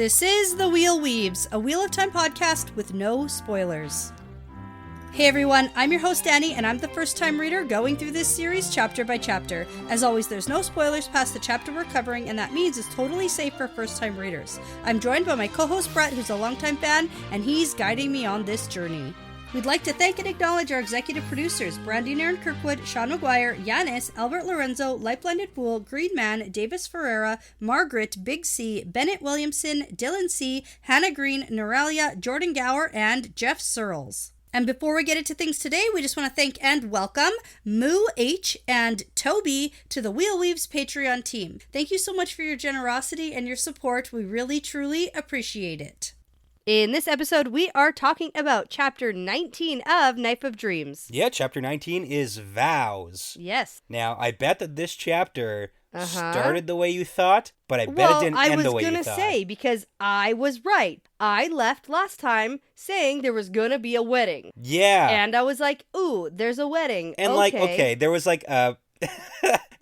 This is The Wheel Weaves, a Wheel of Time podcast with no spoilers. Hey everyone, I'm your host Dani, and I'm the first-time reader going through this series chapter by chapter. As always, there's no spoilers past the chapter we're covering, and that means it's totally safe for first-time readers. I'm joined by my co-host Brett, who's a longtime fan, and he's guiding me on this journey. We'd like to thank and acknowledge our executive producers, Brandy and Kirkwood, Sean McGuire, Yanis, Albert Lorenzo, LightBlindedFool, Green Man, Deyvis Ferreira, Margaret, Big C, Bennett Williamson, Dylan C, Hannah Green, Noralia, Jordan Gower, and Geof Searles. And before we get into things today, we just want to thank and welcome Moo H and Toby to the Wheel Weaves Patreon team. Thank you so much for your generosity and your support. We really, truly appreciate it. In this episode, we are talking about Chapter 19 of Knife of Dreams. Yeah, Chapter 19 is Vows. Yes. Now, I bet that this chapter started the way you thought, but I bet it didn't end the way you thought. I was going to say, because I was right. I left last time saying there was going to be a wedding. Yeah. And I was like, ooh, there's a wedding. And there was like a...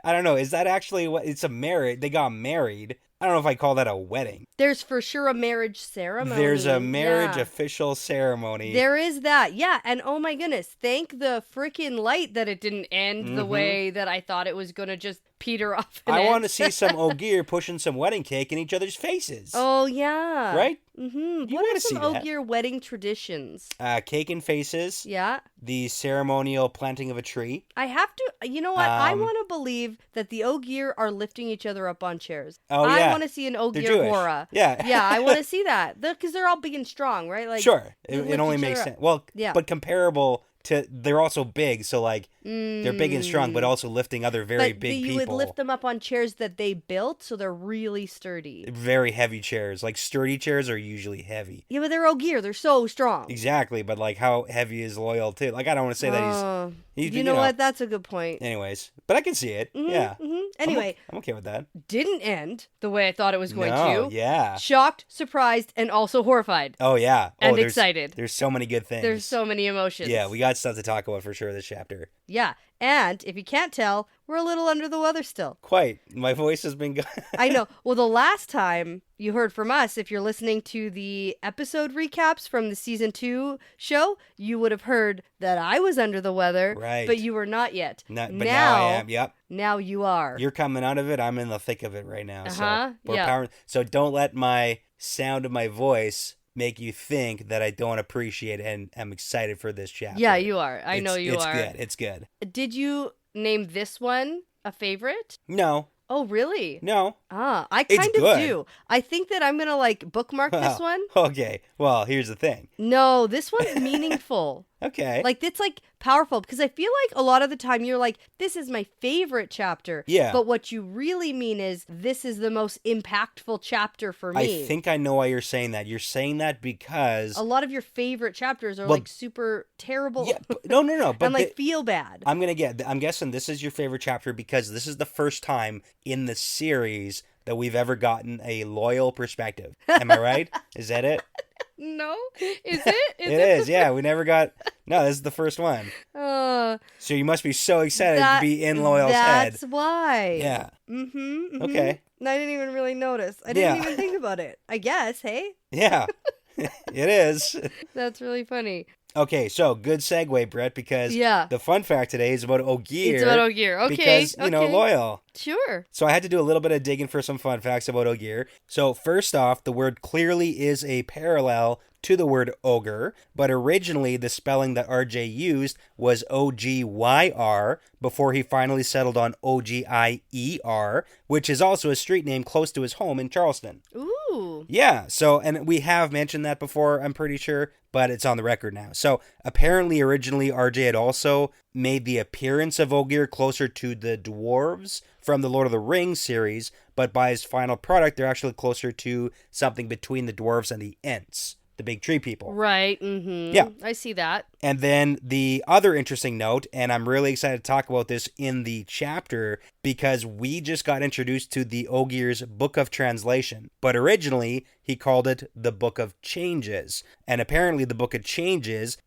I don't know, is that actually what... It's a marriage. They got married. I don't know if I call that a wedding. There's for sure a marriage ceremony. There's a marriage official ceremony. There is that, yeah. And oh my goodness, thank the freaking light that it didn't end the way that I thought it was going to just peter off. I want to see some Ogier pushing some wedding cake in each other's faces. Oh, yeah. Right? Mm-hmm. What are some Ogier wedding traditions? Cake in faces. Yeah. The ceremonial planting of a tree. I have to, you know what? I want to believe that the Ogier are lifting each other up on chairs. Oh, yeah. I want to see an Ogier hora. Yeah. Yeah, I want to see that. Because they're all big and strong, right? Like, sure. It only makes sense. Well, yeah. But comparable to, they're also big, so like, they're big and strong, but also lifting other very big people. But you would lift them up on chairs that they built, so they're really sturdy. Very heavy chairs. Like, sturdy chairs are usually heavy. Yeah, but they're Ogier. They're so strong. Exactly, but like, how heavy is Loial too? Like, I don't want to say that he's... You know what? That's a good point. Anyways, but I can see it. Yeah. Mm-hmm. Anyway. I'm okay with that. Didn't end the way I thought it was going to. Yeah. Shocked, surprised, and also horrified. Oh, yeah. And excited. There's so many good things. There's so many emotions. Yeah, we got stuff to talk about for sure this chapter. Yeah. And if you can't tell, we're a little under the weather still. Quite. My voice has been I know. Well, the last time you heard from us, if you're listening to the episode recaps from the season 2 show, you would have heard that I was under the weather. Right. But you were not yet. But now I am. Yep. Now you are. You're coming out of it. I'm in the thick of it right now. Yeah. So don't let my sound of my voice make you think that I don't appreciate and am excited for this chapter. Yeah, you are. I know you are. It's good. Did you name this one a favorite? No. Oh, really? No. I kind of do. I think that I'm going to like bookmark this one. Okay. Well, here's the thing. No, this one's meaningful. Okay. Like, it's like powerful because I feel like a lot of the time you're like, this is my favorite chapter. Yeah. But what you really mean is this is the most impactful chapter for me. I think I know why you're saying that. You're saying that because a lot of your favorite chapters are like super terrible. Yeah, no. But and like feel bad. I'm guessing this is your favorite chapter because this is the first time in the series that we've ever gotten a Loial perspective. Am I right? Is that it? No. Is it? It is, yeah. We never got... No, this is the first one. So you must be so excited to be in Loial's head. That's why. Yeah. Mm-hmm. Okay. I didn't even really notice. I didn't even think about it. I guess, hey? Yeah. It is. That's really funny. Okay, so good segue, Brett, because the fun fact today is about Ogier. It's about Ogier, okay. Because, you know, Loial. Sure. So I had to do a little bit of digging for some fun facts about Ogier. So first off, the word clearly is a parallel to the word ogre, but originally the spelling that RJ used was O-G-Y-R before he finally settled on O-G-I-E-R, which is also a street name close to his home in Charleston. Ooh. Yeah, so, and we have mentioned that before, I'm pretty sure, but it's on the record now. So apparently originally RJ had also made the appearance of Ogier closer to the dwarves from the Lord of the Rings series, but by his final product, they're actually closer to something between the dwarves and the Ents, the big tree people. Right, mm-hmm. Yeah. I see that. And then the other interesting note, and I'm really excited to talk about this in the chapter, because we just got introduced to the Ogier's Book of Translation. But originally, he called it the Book of Changes. And apparently the Book of Changes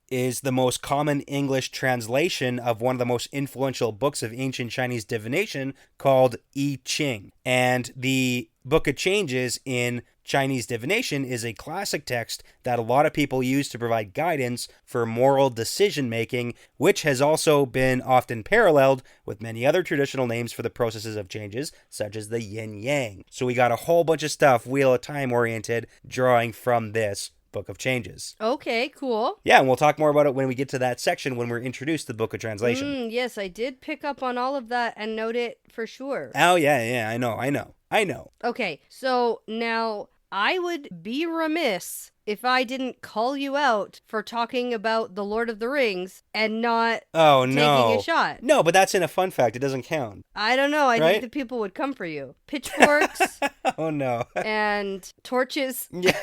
is the most common English translation of one of the most influential books of ancient Chinese divination called I Ching. And the Book of Changes in Chinese divination is a classic text that a lot of people use to provide guidance for moral decision-making, which has also been often paralleled with many other traditional names for the processes of changes, such as the yin-yang. So we got a whole bunch of stuff Wheel of Time-oriented drawing from this Book of Changes. Okay, cool. Yeah, and we'll talk more about it when we get to that section when we're introduced to the Book of Translation. Yes, I did pick up on all of that and note it for sure. Oh, yeah, I know. Okay, so now I would be remiss if I didn't call you out for talking about The Lord of the Rings and not taking a shot. No, but that's in a fun fact. It doesn't count. I don't know. I think the people would come for you. Pitchforks. Oh, no. And torches. Yeah.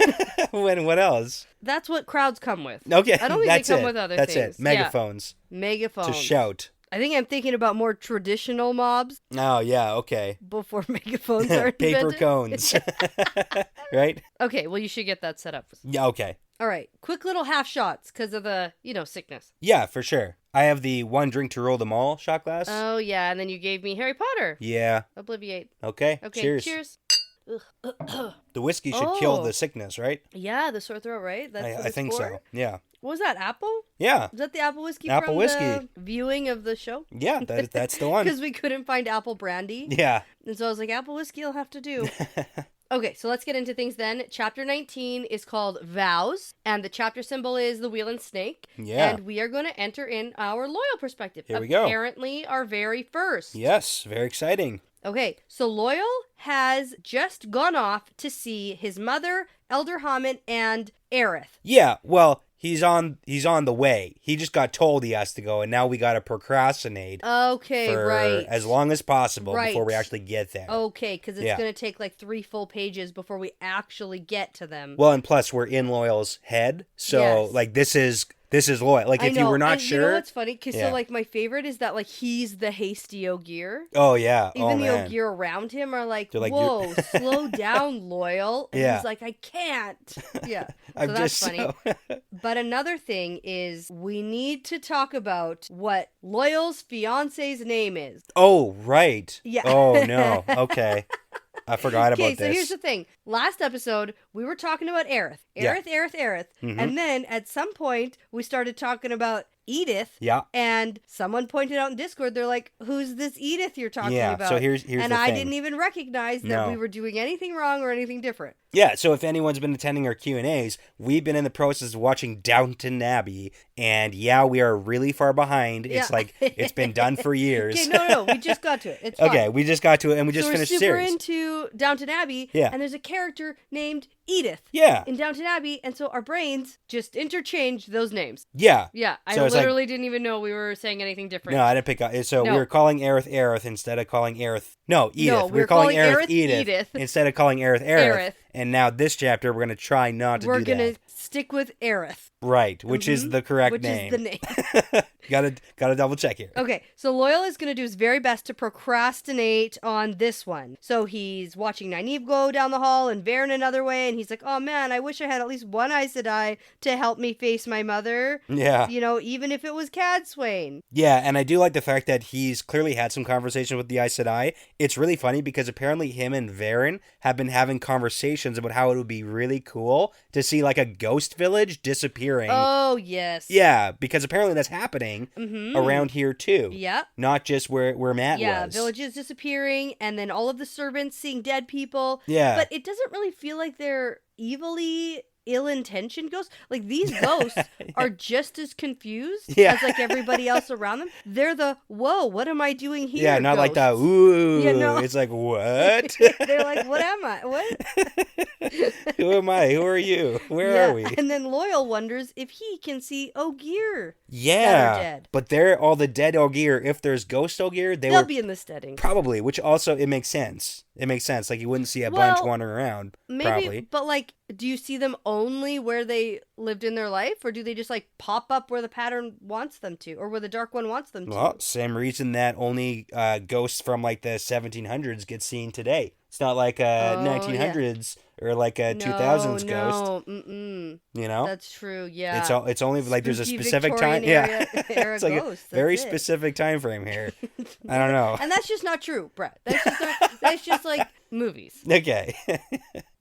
What else? That's what crowds come with. Okay. I don't think they come with other things. That's it. Megaphones. Yeah. Megaphones. To shout. I think I'm thinking about more traditional mobs. Oh, yeah, okay. Before megaphones are invented. Paper cones. Right? Okay, well, you should get that set up. Yeah, okay. All right, quick little half shots because of the, sickness. Yeah, for sure. I have the one drink to rule them all shot glass. Oh, yeah, and then you gave me Harry Potter. Yeah. Obliviate. Okay, cheers. The whiskey should kill the sickness, right? Yeah, the sore throat, right? I think so, yeah. What was that, apple? Yeah. Is that the apple whiskey from the viewing of the show? Yeah, that's the one. Because we couldn't find apple brandy. Yeah. And so I was like, apple whiskey will have to do. Okay, so let's get into things then. Chapter 19 is called Vows, and the chapter symbol is the wheel and snake. Yeah. And we are going to enter in our Loial perspective. Here we go. Apparently our very first. Yes, very exciting. Okay, so Loial has just gone off to see his mother, Elder Hamid, and Aerith. Yeah, well, he's on the way. He just got told he has to go, and now we got to procrastinate. Okay, for right. as long as possible before we actually get there. Okay, because it's going to take like 3 full pages before we actually get to them. Well, and plus we're in Loial's head, so like this is Loial. Like if you were not sure. You know what's funny? Because so like my favorite is that like he's the hasty Ogier. Oh yeah. Even the Ogier around him are like, whoa, slow down, Loial. And he's like, I can't. Yeah. So that's funny. But another thing is we need to talk about what Loial's fiance's name is. Oh, right. Yeah. Oh no. Okay. I forgot about this. Okay, so here's the thing. Last episode, we were talking about Aerith. Aerith. Mm-hmm. And then at some point, we started talking about Edith. Yeah. And someone pointed out in Discord, they're like, who's this Edith you're talking about? So here's and the I thing. didn't even recognize that we were doing anything wrong or anything different. Yeah, so if anyone's been attending our Q&As, we've been in the process of watching Downton Abbey, and we are really far behind. It's like, it's been done for years. Okay, no, we just got to it. It's fine. Okay, we just got to it, and we just finished the series. We're super into Downton Abbey, and there's a character named Edith in Downton Abbey, and so our brains just interchanged those names. Yeah. Yeah, I literally didn't even know we were saying anything different. No, I didn't pick up. So we were calling Aerith instead of calling Aerith. No, Edith. No, we were calling Aerith Edith instead of calling Aerith. And now this chapter, we're going to try not to do that. We're going to stick with Aerith. Right, which is the correct name. Which is the name. Gotta double check here. Okay, so Loial is going to do his very best to procrastinate on this one. So he's watching Nynaeve go down the hall and Varen another way, and he's like, oh man, I wish I had at least one Aes Sedai to help me face my mother. Yeah. Even if it was Cadsuane. Yeah, and I do like the fact that he's clearly had some conversation with the Aes Sedai. It's really funny because apparently him and Varen have been having conversations about how it would be really cool to see like a ghost village disappearing. Oh, yes. Yeah, because apparently that's happening around here too. Yeah. Not just where Matt was. Yeah, villages disappearing and then all of the servants seeing dead people. Yeah. But it doesn't really feel like they're evilly ill-intentioned ghosts. Like, these ghosts are just as confused as like everybody else around them. They're the, whoa, what am I doing here? Yeah, not ghosts. like the, ooh. Yeah, no. It's like, what? They're like, what am I? What? Who am I? Who are you? Where are we? And then Loial wonders if he can see Ogier. Yeah. That are dead. But they're all the dead Ogier. If there's ghost Ogier, they'll be in the steading. Probably, which also, it makes sense. It makes sense. Like, you wouldn't see a bunch wandering around. Maybe, probably. But like, do you see them only where they lived in their life? Or do they just like pop up where the pattern wants them to? Or where the Dark One wants them to? Well, same reason that only ghosts from like the 1700s get seen today. It's not like a 1900s or like a 2000s ghost. You know? That's true, yeah. It's only like there's a specific Victorian time. Yeah. Era It's like ghost. a very specific time frame here. I don't know. And that's just not true, Brett. That's just like movies. Okay.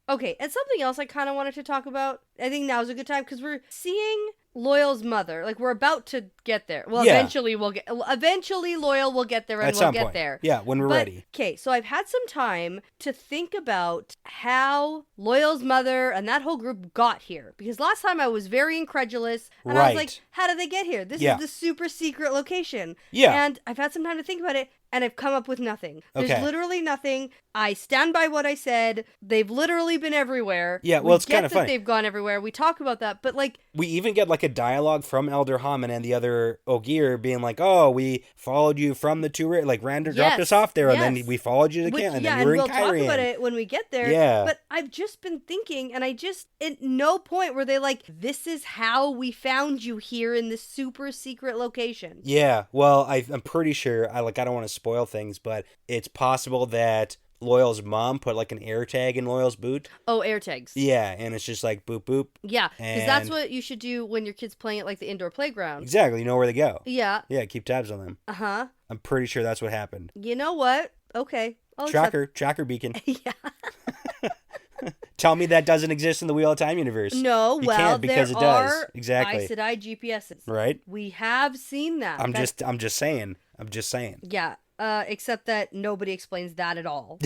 Okay, and something else I kind of wanted to talk about. I think now's a good time because we're seeing Loial's mother. Like, we're about to get there. Well, eventually Loial will get there, and we'll get there. Yeah, when we're ready. Okay, so I've had some time to think about how Loial's mother and that whole group got here. Because last time I was very incredulous, and I was like, how did they get here? This is the super secret location. Yeah. And I've had some time to think about it, and I've come up with nothing. There's literally nothing. I stand by what I said. They've literally been everywhere. Yeah, well, it's kind of funny. They've gone everywhere. We talk about that, but like... We even get like a dialogue from Elder Hammond and the other Ogier being like, oh, we followed you from the two... Like, Randa dropped us off there, and then we followed you again, and then you were in Kyrian. Yeah, and we'll talk about it when we get there. Yeah. But I've just been thinking, and at no point were they like, this is how we found you here in this super secret location. Yeah, well, I'm pretty sure, I don't want to spoil things, but it's possible that Loial's mom put like an air tag in Loial's boot. Oh, air tags. Yeah, and it's just like boop boop. Yeah, because that's what you should do when your kid's playing at like the indoor playground. Exactly, you know where they go. Yeah. Yeah, keep tabs on them. Uh-huh. I'm pretty sure that's what happened. You know what? Okay. Tracker beacon. Yeah. Tell me that doesn't exist in the Wheel of Time universe. No, you can't because it does. Exactly. Aes Sedai GPSs. Right. We have seen that. I'm just saying. Yeah. Except that nobody explains that at all.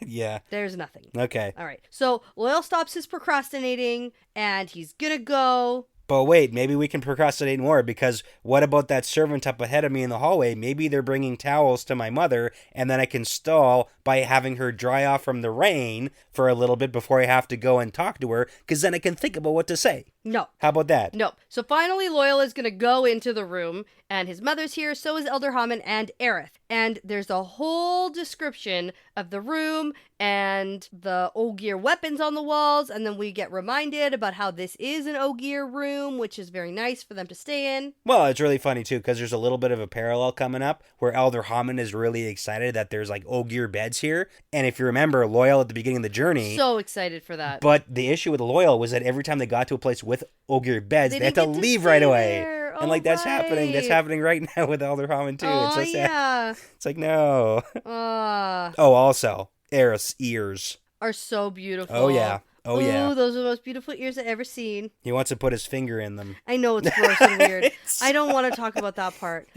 Yeah. There's nothing. Okay. All right. So Loial stops his procrastinating, and he's gonna go. But wait, maybe we can procrastinate more, because what about that servant up ahead of me in the hallway? Maybe they're bringing towels to my mother, and then I can stall by having her dry off from the rain for a little bit before I have to go and talk to her, because then I can think about what to say. No. How about that? No. So finally, Loial is going to go into the room, and his mother's here, so is Elder Hammond and Aerith. And there's a whole description of the room and the Ogier weapons on the walls, and then we get reminded about how this is an Ogier room, which is very nice for them to stay in. Well, it's really funny, too, because there's a little bit of a parallel coming up where Elder Hammond is really excited that there's, like, Ogier beds here. And if you remember, Loial at the beginning of the journey... So excited for that. But the issue with Loial was that every time they got to a place with Ogier beds, they had to leave right away. There. And, that's happening. That's happening right now with Elder Hammond, too. Oh, it's so sad. Yeah. It's like, no. Oh, also, Aerith's ears are so beautiful. Oh, yeah. Oh, yeah. Ooh, those are the most beautiful ears I've ever seen. He wants to put his finger in them. I know, it's gross and weird. I don't want to talk about that part.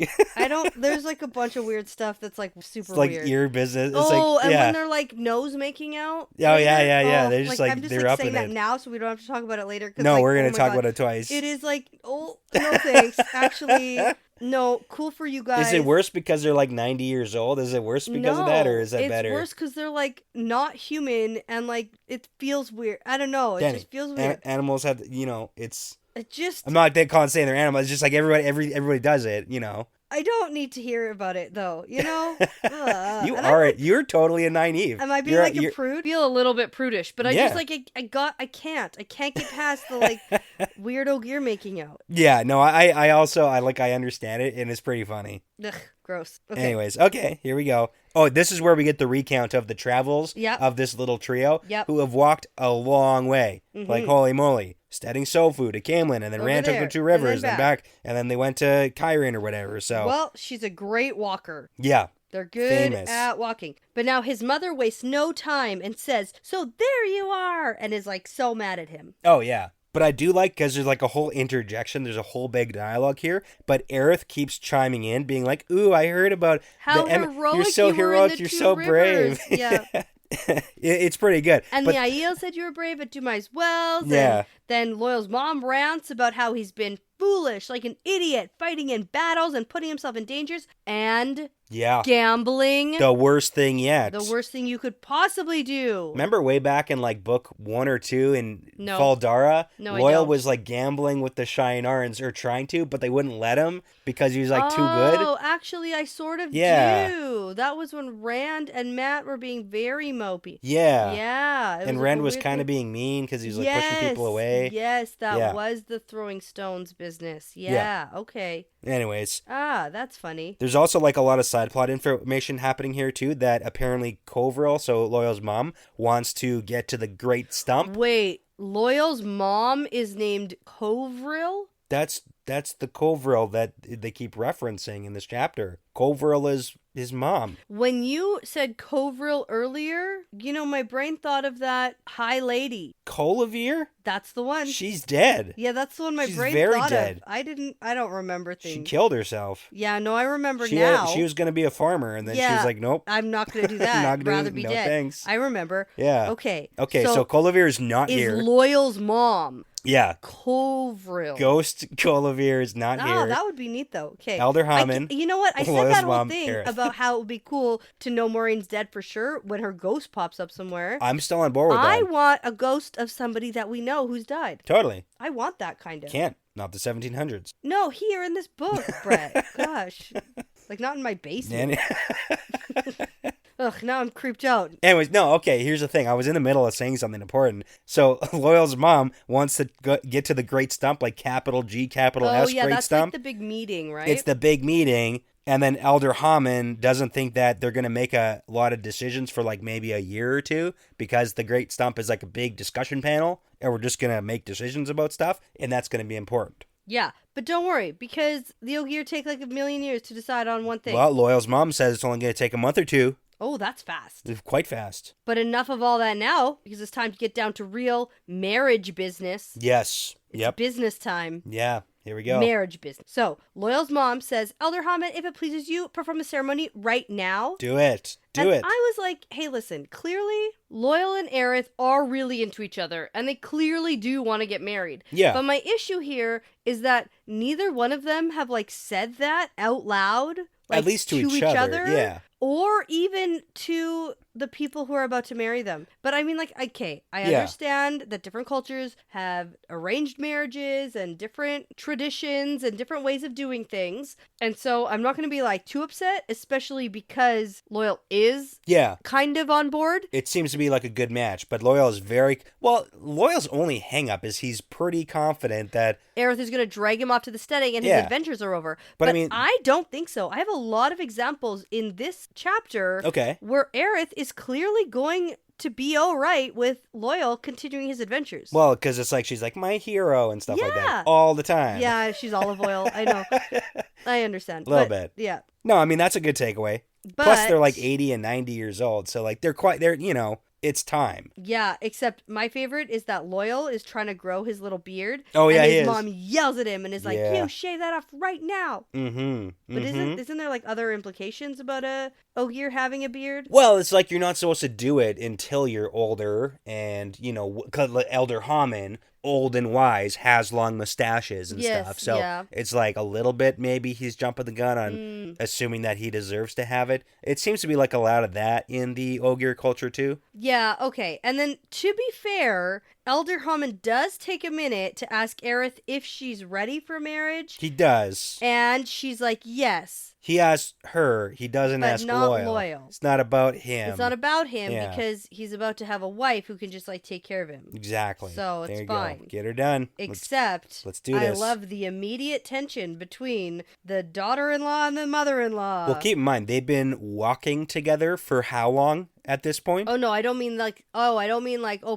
There's like a bunch of weird stuff that's like super weird. It's like ear business. It's when they're like nose making out. Oh, yeah. They're just I'm just they're up saying in that it. now so we don't have to talk about it later. No, we're going to talk about it twice. It is like, no thanks. Actually... No, cool for you guys. Is it worse because they're like 90 years old? Is it worse because of that, or is that better? It's worse because they're like not human, and like it feels weird. I don't know. It just feels weird. Animals have, it's. It just. I'm not calling saying they're animals. It's just like everybody does it, I don't need to hear about it though, You're totally a naive. Am I being a prude? I feel a little bit prudish, but I just I can't get past the weird Ogier making out. Yeah, no, I also I understand it, and it's pretty funny. Ugh, gross. Okay. Anyways, okay, here we go. Oh, this is where we get the recount of the travels of this little trio who have walked a long way. Mm-hmm. Like, holy moly. Steading Sofu to Camelin, and then ran to the two rivers, and back, and then they went to Kyrian or whatever. So, well, she's a great walker. Yeah, they're good at walking. But now his mother wastes no time and says, "So there you are," and is like so mad at him. Oh yeah, but I do like because there's like a whole interjection. There's a whole big dialogue here, but Aerith keeps chiming in, being like, "Ooh, I heard about how heroic you're so heroic, you're so brave." Yeah. It's pretty good. And the Aiel said you were brave at Dumais Wells. Yeah. Then Loial's mom rants about how he's been foolish, like an idiot, fighting in battles and putting himself in dangers. And gambling. The worst thing yet. The worst thing you could possibly do. Remember way back in like book 1 or 2 in Faldara? No, Loial was like gambling with the Shienarans, or trying to, but they wouldn't let him because he was like too good. Oh, actually I sort of do. That was when Rand and Matt were being very mopey. Yeah. Yeah. And Rand was kind of being mean because he was like pushing people away. Yes, that was the throwing stones business. business. Yeah. Okay. Anyways. That's funny. There's also like a lot of side plot information happening here too, that apparently Kovril, so Loial's mom, wants to get to the Great Stump. Wait, Loial's mom is named Kovril? That's the Kovril that they keep referencing in this chapter. Kovril is his mom. When you said Kovril earlier, my brain thought of that high lady. Kolavir? That's the one. She's dead. Yeah, that's the one my brain thought of. I don't remember things. She killed herself. Yeah, no, I remember now. She was going to be a farmer, and then she was like, nope. I'm not going to do that. I'd rather be dead. Thanks. I remember. Yeah. Okay, so Kolavir is not here. Is Loial's mom. Yeah. Kovril. Ghost Kolavir is not here. Oh, that would be neat, though. Okay. Elder Hammond. You know what? I said that whole thing about how it would be cool to know Maureen's dead for sure when her ghost pops up somewhere. I'm still on board with that. I want a ghost of somebody that we know who's died. Totally. I want that kind of. Can't. Not the 1700s. No, here in this book, Brett. Gosh. Like, not in my basement. Ugh, now I'm creeped out. Anyways, no, okay, here's the thing. I was in the middle of saying something important. So, Loial's mom wants to get to the Great Stump, like capital G, capital S, Great that's Stump. Like the big meeting, right? It's the big meeting. And then Elder Hammond doesn't think that they're going to make a lot of decisions for like maybe a year or two, because the Great Stump is like a big discussion panel, and we're just going to make decisions about stuff, and that's going to be important. Yeah, but don't worry, because the Ogier take like 1,000,000 years to decide on one thing. Well, Loial's mom says it's only going to take a month or two. Oh, that's fast. It's quite fast. But enough of all that now, because it's time to get down to real marriage business. Yes. It's business time. Yeah. Here we go. Marriage business. So, Loial's mom says, Elder Hammond, if it pleases you, perform the ceremony right now. Do it. Do it. I was like, hey, listen, clearly Loial and Aerith are really into each other, and they clearly do want to get married. Yeah. But my issue here is that neither one of them have, like, said that out loud. Like, at least to each other. Yeah. Or even to the people who are about to marry them. But I mean, like, okay, I understand that different cultures have arranged marriages and different traditions and different ways of doing things. And so I'm not going to be, like, too upset, especially because Loial is kind of on board. It seems to be like a good match, but Loial is Loial's only hang-up is he's pretty confident that Aerith is going to drag him off to the steading and his adventures are over. But I mean, I don't think so. I have a lot of examples in this chapter where Aerith is clearly going to be all right with Loial continuing his adventures. Well, because it's like she's like my hero and stuff like that all the time. Yeah, she's olive oil. I know. I understand. A little bit. Yeah. No, I mean, that's a good takeaway. But plus, they're like 80 and 90 years old. So, like, it's time. Yeah, except my favorite is that Loial is trying to grow his little beard. Oh, yeah, and his mom yells at him and is like, you shave that off right now. Mm-hmm. But isn't there, like, other implications about a Ogier having a beard? Well, it's like you're not supposed to do it until you're older, and, because Elder Hammond, old and wise, has long mustaches and stuff. So it's like a little bit maybe he's jumping the gun on assuming that he deserves to have it. It seems to be like a lot of that in the Ogier culture too. Yeah, okay. And then to be fair, Elder Hammond does take a minute to ask Aerith if she's ready for marriage. He does. And she's like, yes. He asks her. He doesn't ask Loial. It's not about him. It's not about him because he's about to have a wife who can just, like, take care of him. Exactly. So it's fine. Go. Get her done. Except, let's do this. I love the immediate tension between the daughter-in-law and the mother-in-law. Well, keep in mind, they've been walking together for how long? At this point? Oh, no, I don't mean like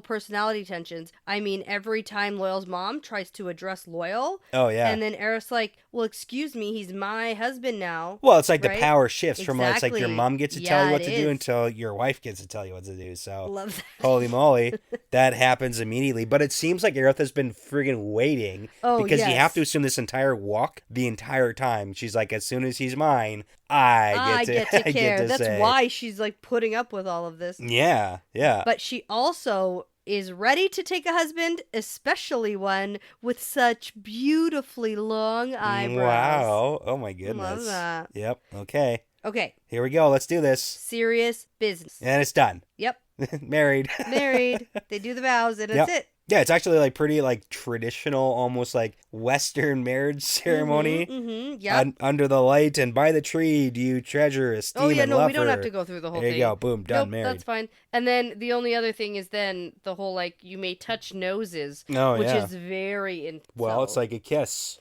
personality tensions. I mean, every time Loial's mom tries to address Loial. Oh, yeah. And then Aerith's like, well, excuse me, he's my husband now. Well, it's like the power shifts from like, it's like your mom gets to tell you what to do until your wife gets to tell you what to do. So, love that. Holy moly, that happens immediately. But it seems like Aerith has been friggin' waiting because you have to assume this entire walk, the entire time. She's like, as soon as he's mine, I get to care. That's why she's like putting up with all of this. Yeah, yeah. But she also is ready to take a husband, especially one with such beautifully long eyebrows. Wow. Oh my goodness. Love that. Yep. Okay. Okay. Here we go. Let's do this. Serious business. And it's done. Yep. Married. They do the vows, and that's it. Yeah, it's actually like pretty like traditional, almost like Western marriage ceremony. Under the light and by the tree, do you treasure, esteem, and love we don't have to go through the whole thing. There you go, boom, done, married. That's fine. And then the only other thing is then the whole like you may touch noses, which is very well, it's like a kiss,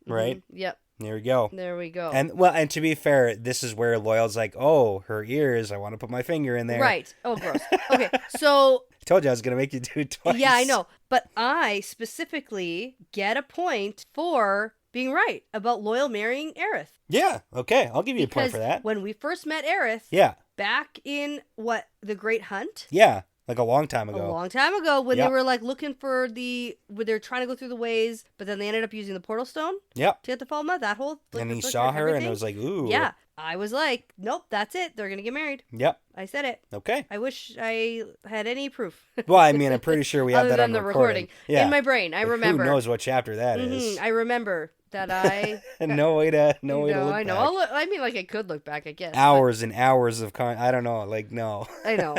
right? Yep. There we go. And to be fair, this is where Loial's like, oh, her ears, I want to put my finger in there. Right. Oh, gross. Okay, so... I told you I was going to make you do it twice. Yeah, I know. But I specifically get a point for being right about Loial marrying Aerith. Yeah, okay. I'll give you a point for that. When we first met Aerith, back in, the Great Hunt? Yeah. Like a long time ago. When they were like looking for when they were trying to go through the ways, but then they ended up using the portal stone to get to Falma, that whole and he saw her and it was like, ooh. Yeah. I was like, nope, that's it. They're going to get married. Yep. I said it. Okay. I wish I had any proof. Well, I mean, I'm pretty sure we have that on the recording. Yeah. In my brain, I remember. Who knows what chapter that is? I remember that I... no way to look I know. back. I mean, like, I could look back, I guess. Hours and hours of I don't know. Like, no. I know.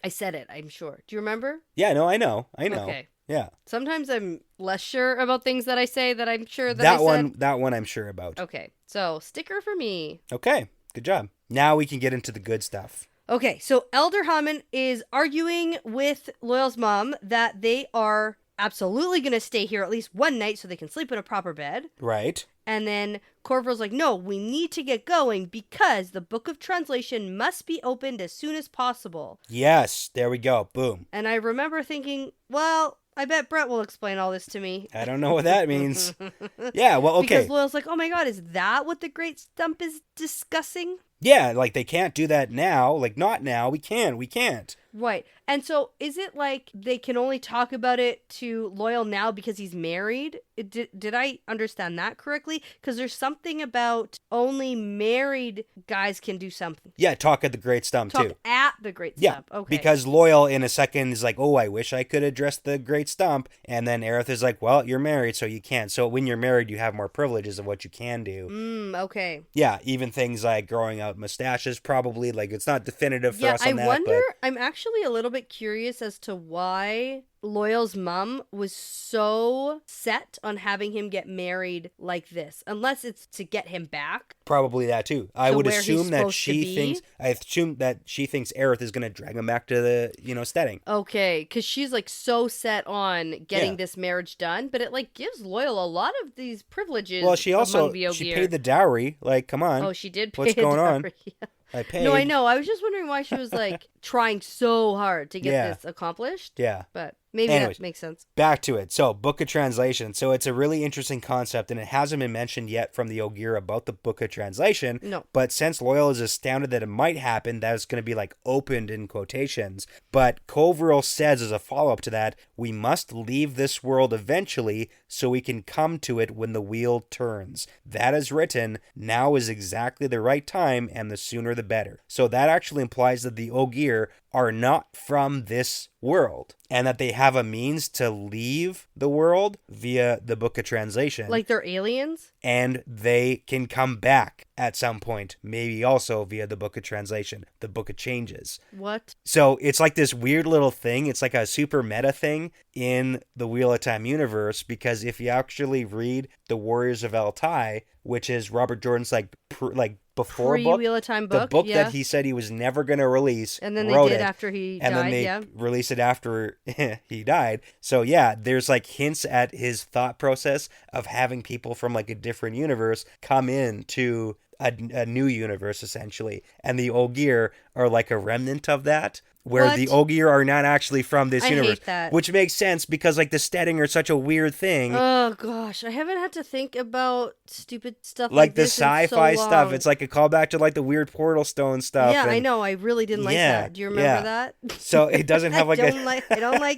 I said it, I'm sure. Do you remember? Yeah, no, I know. Okay. Yeah. Sometimes I'm less sure about things that I say that I'm sure that I said. That one I'm sure about. Okay. So, sticker for me. Okay. Good job. Now we can get into the good stuff. Okay. So, Elder Hammond is arguing with Loial's mom that they are absolutely going to stay here at least one night so they can sleep in a proper bed. Right. And then Corvo's like, no, we need to get going because the Book of Translation must be opened as soon as possible. Yes, there we go. Boom. And I remember thinking, well, I bet Brett will explain all this to me. I don't know what that means. Yeah, well, okay. Because Loial's like, oh my god, is that what the Great Stump is discussing? Yeah, like they can't do that now. Like, not now. We can't. Right. And so is it like they can only talk about it to Loial now because he's married? Did I understand that correctly? Because there's something about only married guys can do something. Yeah, talk at the Great Stump too. Talk at the Great Stump. Yeah, okay. Because Loial in a second is like, oh, I wish I could address the Great Stump. And then Aerith is like, well, you're married, so you can't. So when you're married, you have more privileges of what you can do. Okay. Yeah, even things like growing out mustaches, probably. Like, it's not definitive for us on that. I wonder, I'm actually a little bit curious as to why Loial's mom was so set on having him get married like this, unless it's to get him back. Probably that too. I would assume that she thinks Aerith is going to drag him back to the, steading. Okay, because she's like so set on getting this marriage done, but it like gives Loial a lot of these privileges. Well, she paid the dowry. Like, come on. Oh, she did pay What's going on? Yeah. I paid. No, I know. I was just wondering why she was like trying so hard to get this accomplished. Yeah. But maybe that makes sense. Back to it. So, Book of Translation. So, it's a really interesting concept, and it hasn't been mentioned yet from the Ogier about the Book of Translation. No. But since Loial is astounded that it might happen, that it's going to be like opened in quotations. But Kovril says as a follow-up to that, we must leave this world eventually so we can come to it when the wheel turns. That is written, now is exactly the right time, and the sooner the better. So that actually implies that the Ogier are not from this world, and that they have a means to leave the world via the Book of Translation. Like they're aliens? And they can come back at some point, maybe also via the Book of Translation, the Book of Changes. What? So it's like this weird little thing. It's like a super meta thing in the Wheel of Time universe, because if you actually read The Warriors of Altai, which is Robert Jordan's before book, Wheel of Time book, the book that he said he was never going to release, and then they did after he died, and then they released it after he died. So yeah, there's like hints at his thought process of having people from like a different universe come into a new universe essentially, and the Ogier are like a remnant of that. Where the Ogier are not actually from this universe. Hate that. Which makes sense because like the Steading are such a weird thing. Oh gosh, I haven't had to think about stupid stuff like this the sci-fi stuff. It's like a callback to like the weird portal stone stuff. Yeah, I know. I really didn't like that. Do you remember that? So it doesn't have like I don't like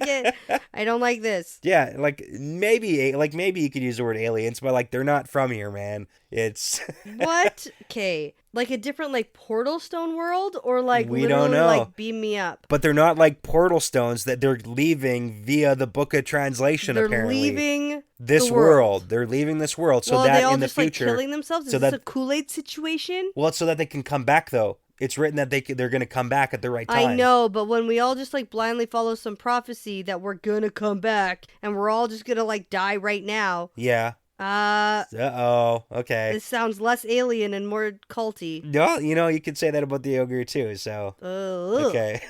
it. I don't like this. Yeah, maybe you could use the word aliens, but like they're not from here, man. It's what? Okay. Like a different like portal stone world, or like we don't know. Like beam me up. But they're not like portal stones that they're leaving via the Book of Translation. They're apparently leaving this world. They're leaving this world so that in the future, like killing themselves. Is this a Kool-Aid situation? Well, it's so that they can come back though. It's written that they're going to come back at the right time. I know, but when we all just like blindly follow some prophecy that we're going to come back and we're all just going to like die right now. Yeah. Okay. This sounds less alien and more culty. No, you could say that about the ogre too, so. Okay.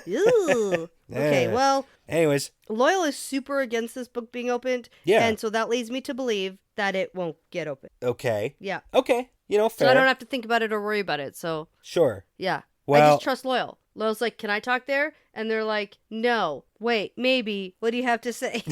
Okay, well. Anyways. Loial is super against this book being opened. Yeah. And so that leads me to believe that it won't get opened. Okay. Yeah. Okay. Fair. So I don't have to think about it or worry about it, so. Sure. Yeah. Well, I just trust Loial. Loial's like, can I talk there? And they're like, no. Wait, maybe. What do you have to say?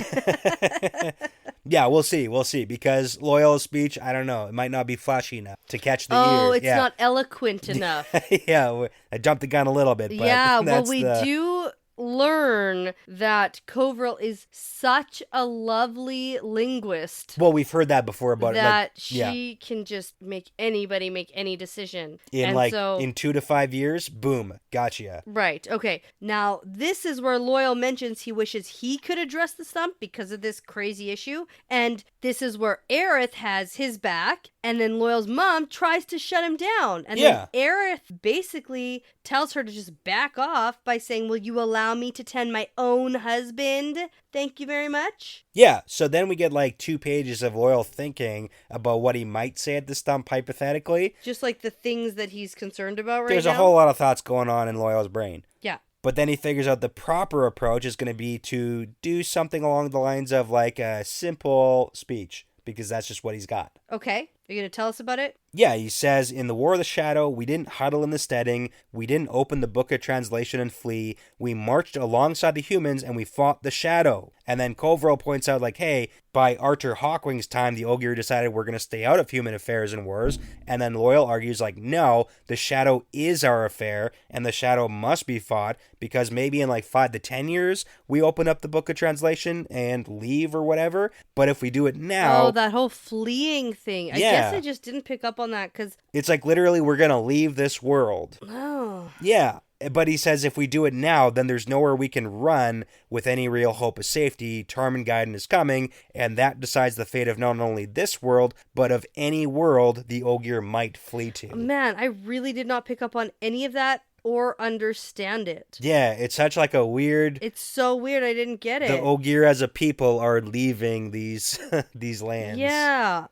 Yeah, we'll see. Because Loial's speech, I don't know. It might not be flashy enough to catch the ear. Oh, it's not eloquent enough. Yeah, I jumped the gun a little bit. But yeah, well, we do learn that Kovril is such a lovely linguist. Well, we've heard that before about that she can just make anybody make any decision. In 2 to 5 years, boom, gotcha. Right. Okay. Now, this is where Loial mentions he wishes he could address the stump because of this crazy issue. And this is where Aerith has his back. And then Loial's mom tries to shut him down. And then Aerith basically tells her to just back off by saying, will you allow me to tend my own husband? Thank you very much. Yeah, so then we get like 2 pages of Loial thinking about what he might say at the stump hypothetically. Just like the things that he's concerned about right now. There's a whole lot of thoughts going on in Loial's brain. Yeah. But then he figures out the proper approach is going to be to do something along the lines of like a simple speech, because that's just what he's got. Okay. Are you going to tell us about it? Yeah, he says, in the War of the Shadow, we didn't huddle in the steading, we didn't open the Book of Translation and flee, we marched alongside the humans and we fought the Shadow. And then Kovril points out, like, hey, by Arthur Hawkwing's time, the Ogier decided we're going to stay out of human affairs and wars. And then Loial argues, like, no, the Shadow is our affair, and the Shadow must be fought, because maybe in like 5 to 10 years, we open up the Book of Translation and leave or whatever. But if we do it now... Oh, that whole fleeing thing. I guess I just didn't pick up on that, because... It's like, literally, we're going to leave this world. Oh. Yeah. But he says if we do it now, then there's nowhere we can run with any real hope of safety. Tarmangaiden is coming, and that decides the fate of not only this world, but of any world the Ogier might flee to. Man, I really did not pick up on any of that or understand it. Yeah, it's such like a weird... It's so weird, I didn't get it. The Ogier as a people are leaving these these lands. Yeah.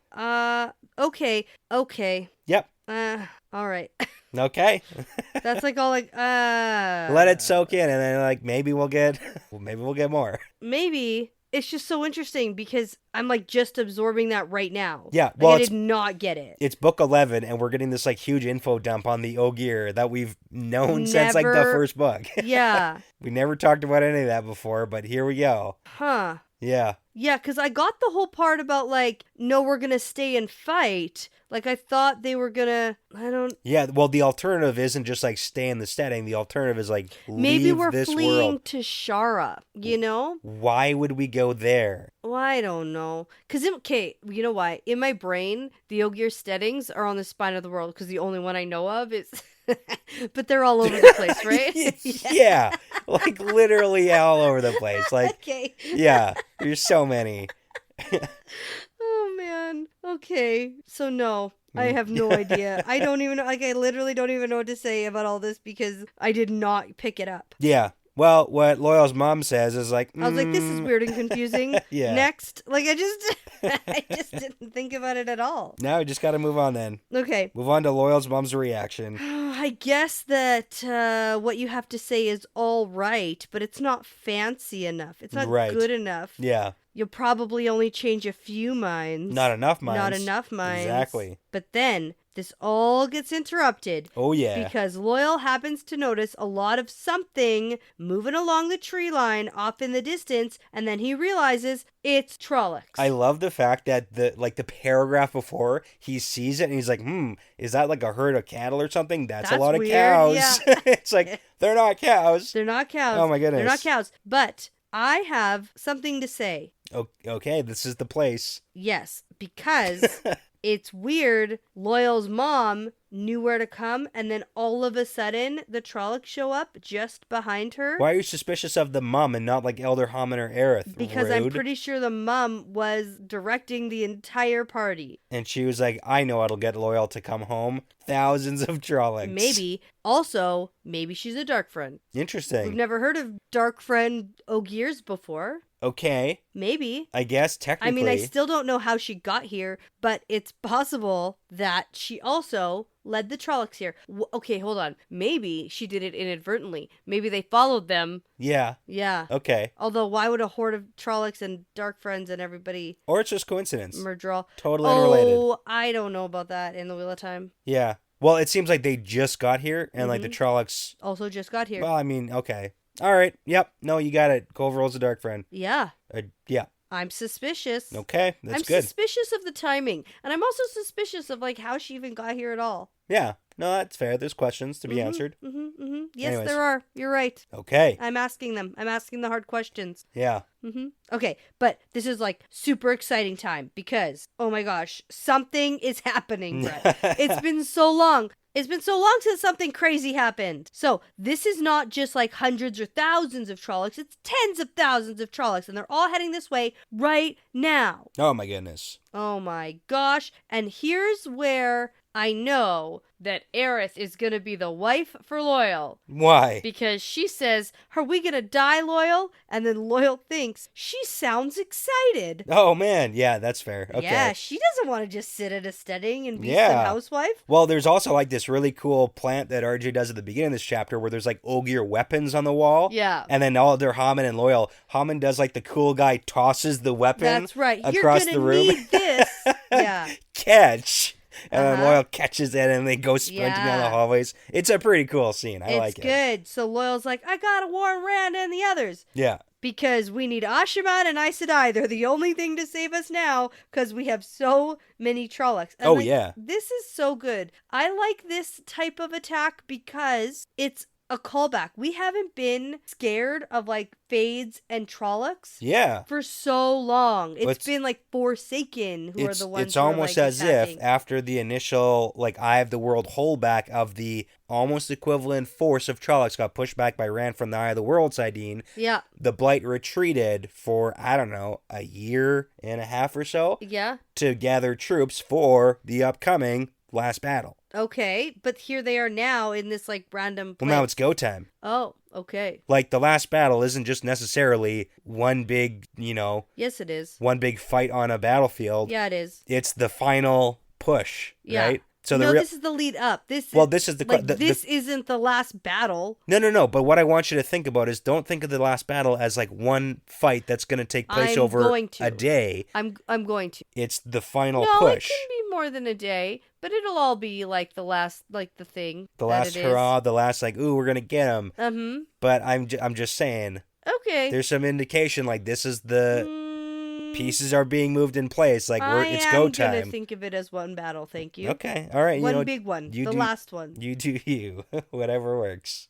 Okay. Yep. All right. Okay. That's like all like, let it soak in, and then like maybe we'll get more. Maybe. It's just so interesting because I'm like just absorbing that right now. Yeah, well, I did not get it. It's book 11, and we're getting this like huge info dump on the Ogier that we've known since like the first book. Yeah. We never talked about any of that before, but here we go. Huh. Yeah. Yeah, because I got the whole part about, like, no, we're going to stay and fight. Like, I thought they were going to, Yeah, well, the alternative isn't just, like, stay in the steading. The alternative is, like, maybe leave we're this fleeing world. to Shara, you know? Why would we go there? Well, I don't know. Because, okay, you know why? In my brain, the Ogier steadings are on the spine of the world, because the only one I know of is... But they're all over the place, right? Yeah, like literally all over the place. Like, okay. Yeah, there's so many. Oh man. Okay. So no, I have no idea. I don't even like. I literally don't even know what to say about all this because I did not pick it up. Yeah. Well, what Loial's mom says is like... I was like, this is weird and confusing. Yeah. Next. Like, I just didn't think about it at all. No, we just got to move on then. Okay. Move on to Loial's mom's reaction. I guess that what you have to say is all right, but it's not fancy enough. It's not good enough. Yeah. You'll probably only change a few minds. Not enough minds. Not enough minds. Exactly. But then... this all gets interrupted. Oh, yeah. Because Loial happens to notice a lot of something moving along the tree line off in the distance, and then he realizes it's Trolloc. I love the fact that the paragraph before, he sees it and he's like, is that like a herd of cattle or something? That's a lot of cows. Yeah. It's like, they're not cows. They're not cows. Oh, my goodness. They're not cows. But I have something to say. Okay, this is the place. Yes, because... it's weird, Loial's mom knew where to come, and then all of a sudden the Trollocs show up just behind her. Why are you suspicious of the mum and not like Elder Hammond or Aerith? Because Rude. I'm pretty sure the mum was directing the entire party. And she was like, I know it'll get Loial to come home. Thousands of Trollocs. Maybe. Also, maybe she's a dark friend. Interesting. We've never heard of dark friend Ogiers before. Okay. Maybe. I guess, technically. I mean, I still don't know how she got here, but it's possible that she also led the Trollocs here. Okay, hold on. Maybe she did it inadvertently. Maybe they followed them. Yeah. Yeah. Okay. Although, why would a horde of Trollocs and dark friends and everybody... Or it's just coincidence. Merge all... Totally unrelated. Oh, I don't know about that in the Wheel of Time. Yeah. Well, it seems like they just got here, and like the Trollocs... Also just got here. Well, I mean, okay. All right. Yep. No, you got it. Culverall's a dark friend. Yeah. Yeah. I'm suspicious. Okay, that's good. I'm suspicious of the timing. And I'm also suspicious of, like, how she even got here at all. Yeah. No, that's fair. There's questions to be answered. Yes, Anyways. there are. You're right. Okay. I'm asking them. I'm asking the hard questions. Yeah. Okay, but this is, like, super exciting time because, oh my gosh, something is happening, Brett. It's been so long. It's been so long since something crazy happened. So this is not just like hundreds or thousands of Trollocs. It's tens of thousands of Trollocs. And they're all heading this way right now. Oh my goodness. Oh my gosh. And here's where I know that Aerith is going to be the wife for Loial. Why? Because she says, are we going to die, Loial? And then Loial thinks, she sounds excited. Oh man, yeah, that's fair. Okay. Yeah, she doesn't want to just sit at a steading and be some housewife. Well, there's also like this really cool plant that RJ does at the beginning of this chapter where there's like Ogier weapons on the wall. Yeah. And then all their Hammond and Loial. Hammond does like the cool guy tosses the weapon That's right. across the room. You're going to need this. Yeah. Catch. And then Loial catches it and they go sprinting down the hallways. It's a pretty cool scene. I like it. It's good. So Loial's like, I gotta warn Rand and the others. Yeah. Because we need Ashaman and Aes Sedai. They're the only thing to save us now because we have so many Trollocs. And yeah. This is so good. I like this type of attack because it's a callback. We haven't been scared of like Fades and Trollocs for so long. It's been like Forsaken who are the ones It's almost like, as attacking. if after the initial like Eye of the World holdback of the almost equivalent force of Trollocs got pushed back by Rand from the Eye of the World siding. Yeah. The Blight retreated for, I don't know, a year and a half or so. Yeah. To gather troops for the upcoming last battle. Okay, but here they are now in this like random place. Well, now it's go time. Oh, okay. Like the last battle isn't just necessarily one big, Yes, it is. one big fight on a battlefield. Yeah, it is. It's the final push, right? So this is the lead up. This is this isn't the last battle. No. But what I want you to think about is don't think of the last battle as like one fight that's going to take place over a day. I'm going to. It's the final push. push. It can be more than a day, but it'll all be like the last, like the thing. The last hurrah, the last like, ooh, we're gonna get him. But I'm just saying. Okay. There's some indication like this is the. Pieces are being moved in place. Like it's go time. I'm gonna think of it as one battle. Thank you. Okay, all right. One big one. Last one. You do you. Whatever works.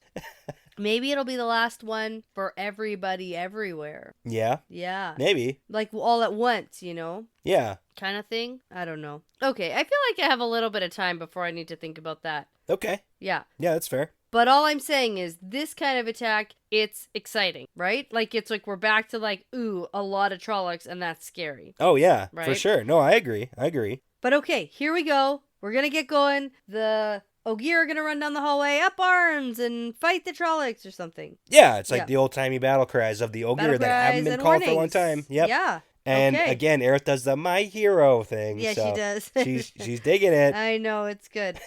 Maybe it'll be the last one for everybody everywhere. Yeah. Yeah. Maybe. Like all at once, Yeah. Kind of thing. I don't know. Okay, I feel like I have a little bit of time before I need to think about that. Okay. Yeah. Yeah, that's fair. But all I'm saying is this kind of attack, it's exciting, right? Like, it's like we're back to like, ooh, a lot of Trollocs, and that's scary. Oh, yeah, right? For sure. No, I agree. But okay, here we go. We're going to get going. The Ogier are going to run down the hallway, up arms, and fight the Trollocs or something. Yeah, it's like the old-timey battle cries of the Ogier that haven't been called for a long time. Yep. Yeah. And again, Aerith does the my hero thing. Yeah, so she does. she's digging it. I know, it's good.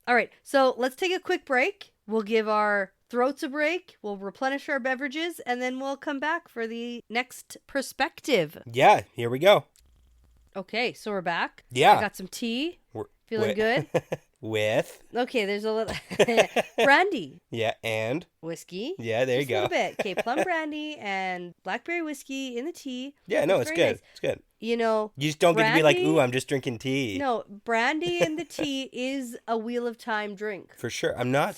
All right, so let's take a quick break. We'll give our throats a break. We'll replenish our beverages, and then we'll come back for the next perspective. Yeah, here we go. Okay, so we're back. Yeah. I got some tea. Feeling good? With? Okay, there's a little... Brandy. Yeah, and? whiskey. Yeah, there you go. A little bit. Okay, plum brandy and blackberry whiskey in the tea. Yeah, no, it's good. Nice. It's good. You know, you just don't get to be like, ooh, I'm just drinking tea. No, brandy in the tea is a Wheel of Time drink. For sure. I'm not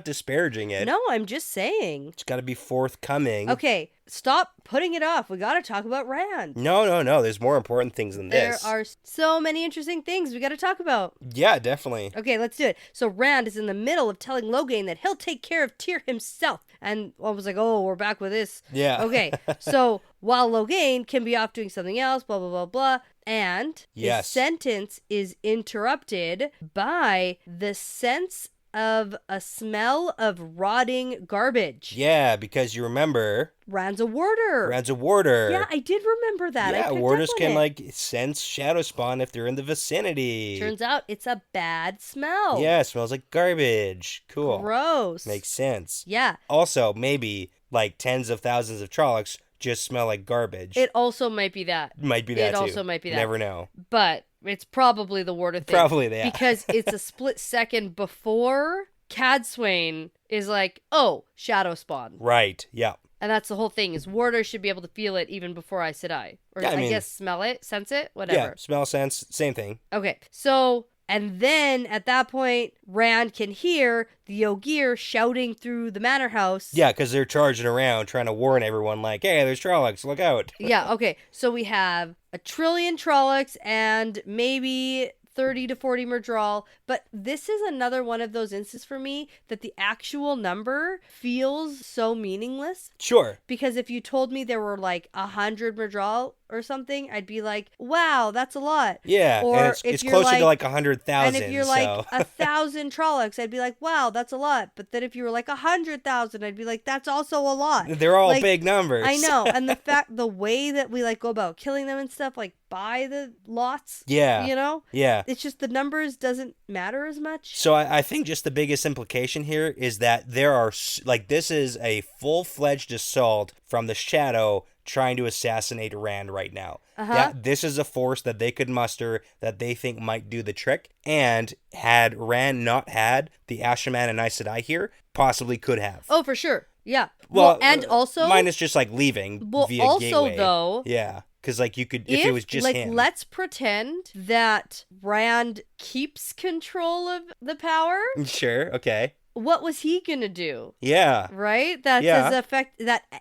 disparaging it. No, I'm just saying. It's got to be forthcoming. Okay, stop putting it off. We got to talk about Rand. No. There's more important things than this. There are so many interesting things we got to talk about. Yeah, definitely. Okay, let's do it. So Rand is in the middle of telling Logain that he'll take care of Tyr himself. And I was like, oh, we're back with this. Yeah. Okay, so while Logain can be off doing something else, blah, blah, blah, blah. And his sentence is interrupted by the sense of a smell of rotting garbage. Yeah, because you remember... Rand's a warder. Yeah, I did remember that. Yeah, warders can, sense shadow spawn if they're in the vicinity. Turns out it's a bad smell. Yeah, it smells like garbage. Cool. Gross. Makes sense. Yeah. Also, maybe, tens of thousands of Trollocs just smell like garbage. It also might be that. It also might be that. Never know. But it's probably the warder thing. Probably that. Because it's a split second before Cadsuane is like, oh, shadow spawn. Right, yeah. And that's the whole thing, is warders should be able to feel it even before Aes Sedai. Or I guess smell it, sense it, whatever. Yeah, smell, sense, same thing. Okay, so... And then, at that point, Rand can hear the Ogier shouting through the manor house. Yeah, because they're charging around trying to warn everyone, hey, there's Trollocs, look out. Yeah, okay. So we have 1 trillion Trollocs and maybe 30 to 40 Murdral. But this is another one of those instances for me that the actual number feels so meaningless. Sure. Because if you told me there were 100 Murdral or something, I'd be like, wow, that's a lot. Yeah, or and it's closer to 100,000. And if you're 1,000 Trollocs, I'd be like, wow, that's a lot. But then if you were 100,000, I'd be like, that's also a lot. They're all big numbers. I know. And the way that we go about killing them and stuff, by the lots. Yeah. You know? Yeah. It's just the numbers doesn't matter as much. So I think just the biggest implication here is that there are, this is a full-fledged assault from the shadow trying to assassinate Rand right now. That this is a force that they could muster that they think might do the trick, and had Rand not had the Ashaman and Aes Sedai here, possibly could have. Oh, for sure. Yeah. Well, and also... Minus just, leaving via also, gateway. Though... Yeah. Because, you could... If it was just him. Let's pretend that Rand keeps control of the power. Sure, okay. What was he gonna do? Yeah. Right? That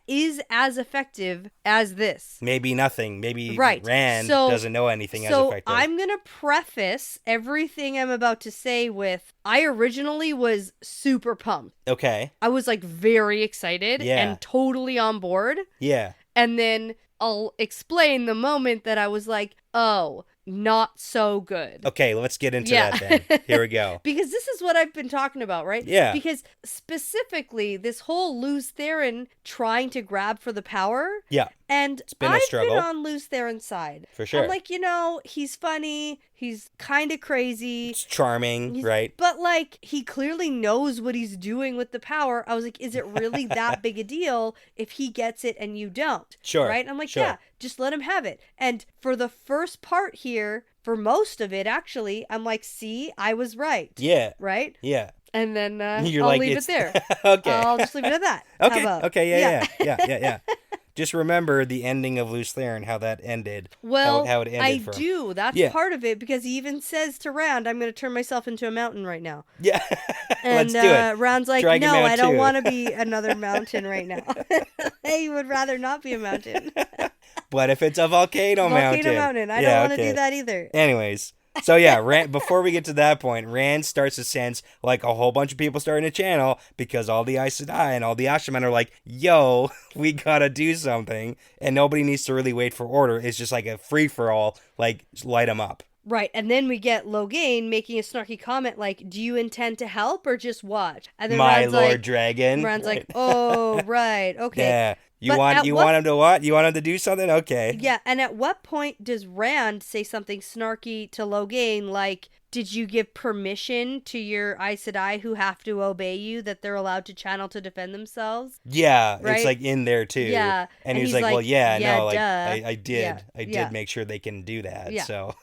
is as effective as this. Maybe nothing. Maybe Rand doesn't know anything as effective. So I'm gonna preface everything I'm about to say with, I originally was super pumped. Okay. I was very excited and totally on board. Yeah. And then I'll explain the moment that I was like, oh, not so good. Okay, let's get into that then. Here we go. Because this is what I've been talking about, right? Yeah. Because specifically, this whole Lews Therin trying to grab for the power. Yeah. And I've been on Lews Therin's side. For sure. I'm he's funny. He's kind of crazy. It's charming, right? But, he clearly knows what he's doing with the power. I was like, is it really that big a deal if he gets it and you don't? Sure. Right? And I'm like, yeah, just let him have it. And for the first part here, for most of it, actually, I'm like, see, I was right. Yeah. Right? Yeah. And then I'll leave it there. Okay. I'll just leave it at that. Okay. Yeah. Just remember the ending of Lews Therin, how that ended. Well, how it ended I do. That's part of it, because he even says to Rand, I'm going to turn myself into a mountain right now. Yeah. And let's do it. Rand's like, no, I don't want to be another mountain right now. He would rather not be a mountain. But if it's a volcano mountain. I don't want to do that either. Anyways. So yeah, Rand, before we get to that point, Rand starts to sense a whole bunch of people starting to channel, because all the Aes Sedai and all the Ashaman are like, yo, we gotta do something, and nobody needs to really wait for order. It's just a free-for-all, light them up. Right, and then we get Logain making a snarky comment do you intend to help or just watch? And then My Lord Dragon. Rand's like, oh, right, okay. Yeah. You want him to what? You want him to do something? Okay. Yeah, and at what point does Rand say something snarky to Logain did you give permission to your Aes Sedai who have to obey you that they're allowed to channel to defend themselves? Yeah, right? It's in there too. Yeah. And he's like, well, yeah, no, duh. I did make sure they can do that. Yeah. So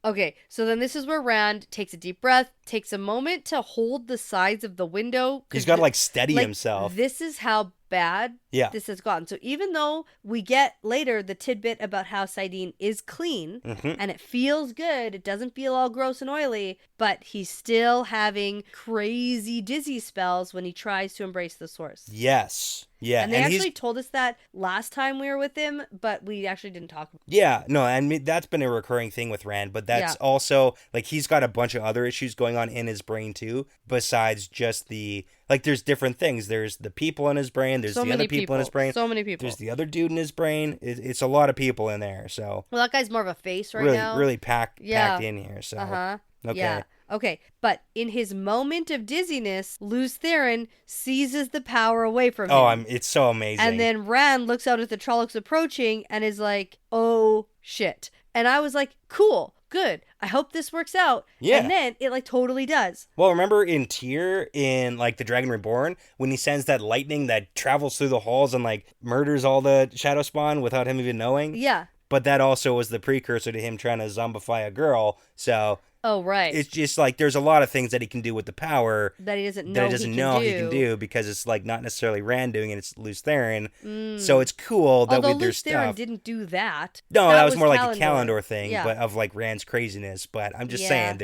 Okay, so then this is where Rand takes a deep breath, takes a moment to hold the sides of the window. He's got to like steady himself. This is how bad this has gotten. So even though we get later the tidbit about how Saidin is clean and it feels good, it doesn't feel all gross and oily, but he's still having crazy dizzy spells when he tries to embrace the source. Yes. Yeah. And they actually told us that last time we were with him, but we actually didn't talk about it. Yeah, no, and that's been a recurring thing with Rand, but that's also, like, he's got a bunch of other issues going on in his brain, too, besides just the, like, there's different things. There's the people in his brain, there's the other people in his brain. So many people. There's the other dude in his brain. It's a lot of people in there, so. Well, that guy's more of a face now. Really packed in here, so. Okay. Yeah. Okay, but in his moment of dizziness, Lews Therin seizes the power away from him. Oh, it's so amazing. And then Rand looks out at the Trollocs approaching and is like, oh, shit. And I was like, cool, good. I hope this works out. Yeah. And then it, like, totally does. Well, remember in Tyr, in, like, The Dragon Reborn, when he sends that lightning that travels through the halls and, like, murders all the Shadow Spawn without him even knowing? Yeah. But that also was the precursor to him trying to zombify a girl, so... Oh, right. It's just like there's a lot of things that he can do with the power that he doesn't know he can do because it's like not necessarily Rand doing it, it's Lews Therin. So it's cool that there's stuff. Although Lews Therin didn't do that. No, that was more like a Calendar thing, but of like Rand's craziness. But I'm just saying